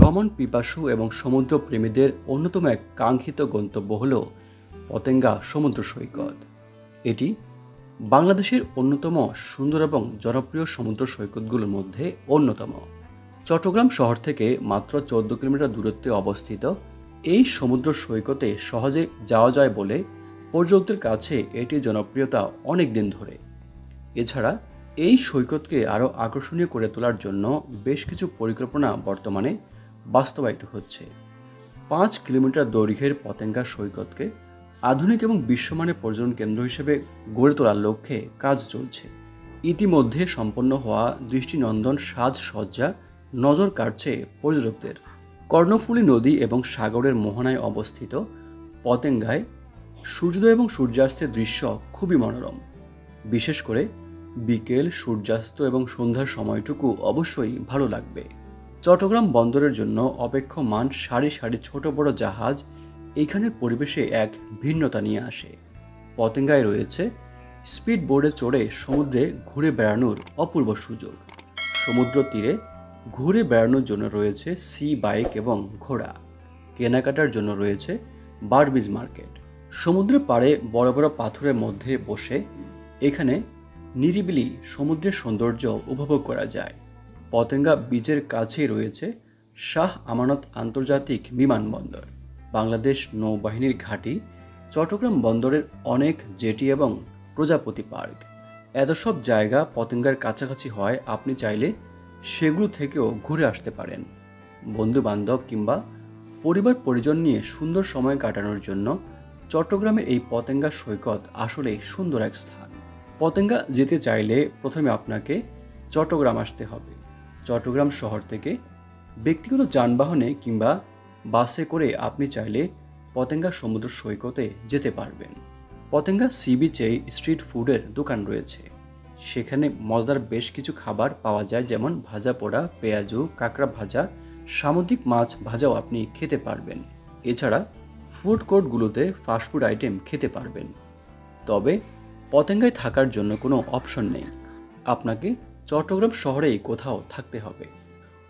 ভ্রমণ পিপাসু এবং সমুদ্রপ্রেমীদের অন্যতম এক কাঙ্ক্ষিত গন্তব্য হল পতেঙ্গা সমুদ্র সৈকত। এটি বাংলাদেশের অন্যতম সুন্দর এবং জনপ্রিয় সমুদ্র সৈকতগুলোর মধ্যে অন্যতম। চট্টগ্রাম শহর থেকে মাত্র 14 কিলোমিটার দূরত্বে অবস্থিত এই সমুদ্র সৈকতে সহজে যাওয়া যায় বলে পর্যটকদের কাছে এটির জনপ্রিয়তা অনেক দিন ধরে। এছাড়া এই সৈকতকে আরও আকর্ষণীয় করে তোলার জন্য বেশ কিছু পরিকল্পনা বর্তমানে বাস্তবায়িত হচ্ছে। 5 কিলোমিটার দৈর্ঘ্যের পতেঙ্গা সৈকতকে আধুনিক এবং বিশ্বমানের পর্যটন কেন্দ্র হিসেবে গড়ে তোলার লক্ষ্যে কাজ চলছে। ইতিমধ্যে সম্পন্ন হওয়া দৃষ্টিনন্দন সাজসজ্জা নজর কাড়ছে পর্যটকদের। কর্ণফুলী নদী এবং সাগরের মোহনায় অবস্থিত পতেঙ্গায় সূর্যোদয় এবং সূর্যাস্তের দৃশ্য খুবই মনোরম। বিশেষ করে বিকেল, সূর্যাস্ত এবং সন্ধ্যার সময়টুকু অবশ্যই ভালো লাগবে। চট্টগ্রাম বন্দরের জন্য অপেক্ষমান সারি সারি ছোট বড় জাহাজ এখানের পরিবেশে এক ভিন্নতা নিয়ে আসে। পতেঙ্গায় রয়েছে স্পিড বোর্ডে চড়ে সমুদ্রে ঘুরে বেড়ানোর অপূর্ব সুযোগ। সমুদ্র তীরে ঘুরে বেড়ানোর জন্য রয়েছে সি বাইক এবং ঘোড়া। কেনাকাটার জন্য রয়েছে বারবিজ মার্কেট। সমুদ্রের পাড়ে বড় বড় পাথরের মধ্যে বসে এখানে নিরিবিলি সমুদ্রের সৌন্দর্য উপভোগ করা যায়। পতেঙ্গা বিচের কাছেই রয়েছে শাহ আমানত আন্তর্জাতিক বিমানবন্দর, বাংলাদেশ নৌবাহিনীর ঘাঁটি, চট্টগ্রাম বন্দরের অনেক জেটি এবং প্রজাপতি পার্ক। এত সব জায়গা পতেঙ্গার কাছাকাছি হয় আপনি চাইলে সেগুলো থেকেও ঘুরে আসতে পারেন। বন্ধু বান্ধব কিংবা পরিবার পরিজন নিয়ে সুন্দর সময় কাটানোর জন্য চট্টগ্রামের এই পতেঙ্গা সৈকত আসলেই সুন্দর এক স্থান। পতেঙ্গা যেতে চাইলে প্রথমে আপনাকে চট্টগ্রাম আসতে হবে। চট্টগ্রাম শহর থেকে ব্যক্তিগত যানবাহনে কিংবা বাসে করে আপনি চাইলে পতেঙ্গা সমুদ্র সৈকতে যেতে পারবেন। পতেঙ্গা সি বিচে স্ট্রিট ফুডের দোকান রয়েছে। সেখানে মজাদার বেশ কিছু খাবার পাওয়া যায়, যেমন ভাজা পোড়া, পেঁয়াজু, কাঁকড়া ভাজা, সামুদ্রিক মাছ ভাজাও আপনি খেতে পারবেন। এছাড়া ফুড কোর্টগুলোতে ফাস্টফুড আইটেম খেতে পারবেন। তবে পতেঙ্গায় থাকার জন্য কোনো অপশন নেই, আপনাকে চট্টগ্রাম শহরেই কোথাও থাকতে হবে।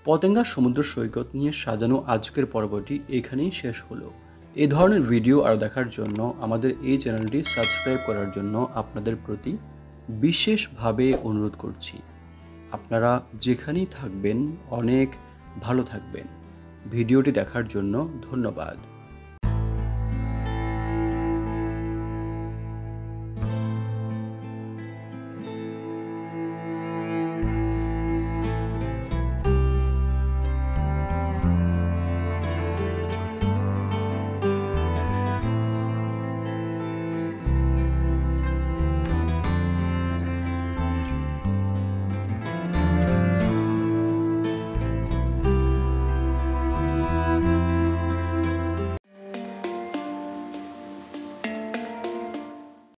পতেঙ্গা সমুদ্র সৈকত নিয়ে সাজানো আজকের পর্বটি এখানেই শেষ হলো। এই ধরনের ভিডিও আরও দেখার জন্য আমাদের এই চ্যানেলটি সাবস্ক্রাইব করার জন্য আপনাদের প্রতি বিশেষভাবে অনুরোধ করছি। আপনারা যেখানেই থাকবেন অনেক ভালো থাকবেন। ভিডিওটি দেখার জন্য ধন্যবাদ।